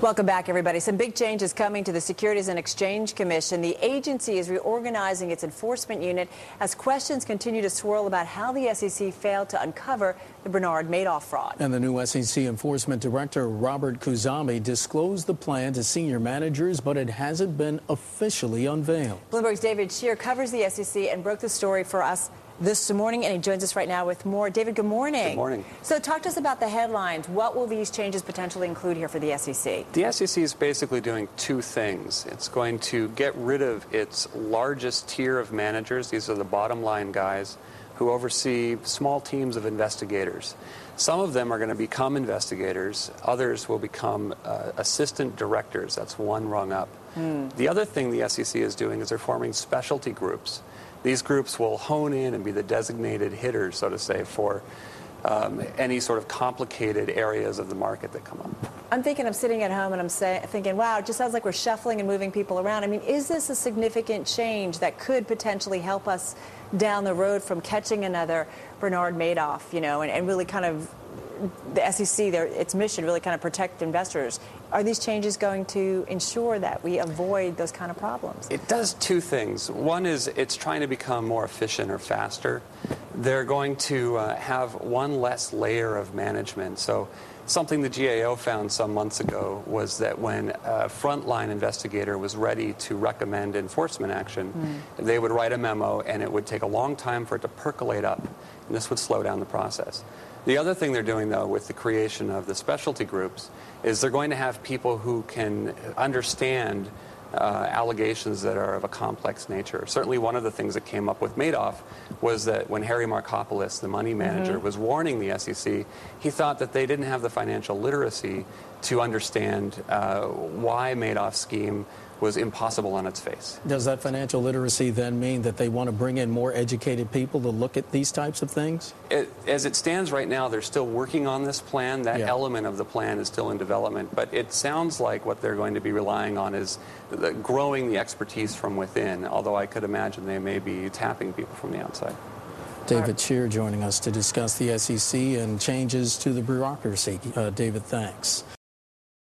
Welcome back, everybody. Some big changes coming to the Securities and Exchange Commission. The agency is reorganizing its enforcement unit as questions continue to swirl about how the SEC failed to uncover the Bernard Madoff fraud. And the new SEC Enforcement Director, Robert Khuzami, disclosed the plan to senior managers, but it hasn't been officially unveiled. Bloomberg's David Shear covers the SEC and broke the story for us this morning, and he joins us right now with more. David, good morning. Good morning. So talk to us about the headlines. What will these changes potentially include here for the SEC? The SEC is basically doing two things. It's going to get rid of its largest tier of managers. These are the bottom line guys who oversee small teams of investigators. Some of them are going to become investigators. Others will become assistant directors. That's one rung up. The other thing the SEC is doing is they're forming specialty groups. These groups will hone in and be the designated hitters, so to say, for any sort of complicated areas of the market that come up. I'm sitting at home and I'm thinking, wow, it just sounds like we're shuffling and moving people around. I mean, is this a significant change that could potentially help us down the road from catching another Bernard Madoff, and really kind of the SEC, its mission, really kind of protect investors? Are these changes going to ensure that we avoid those kind of problems? It does two things. One is it's trying to become more efficient or faster. They're going to have one less layer of management. So something the GAO found some months ago was that when a frontline investigator was ready to recommend enforcement action, they would write a memo and it would take a long time for it to percolate up, and this would slow down the process. The other thing they're doing, though, with the creation of the specialty groups is they're going to have people who can understand allegations that are of a complex nature. Certainly one of the things that came up with Madoff was that when Harry Markopolos, the money manager, was warning the SEC, he thought that they didn't have the financial literacy to understand why Madoff's scheme was impossible on its face. Does that financial literacy then mean that they want to bring in more educated people to look at these types of things? As it stands right now, they're still working on this plan. That element of the plan is still in development, but it sounds like what they're going to be relying on is growing the expertise from within, although I could imagine they may be tapping people from the outside. David Shear joining us to discuss the SEC and changes to the bureaucracy. David, thanks.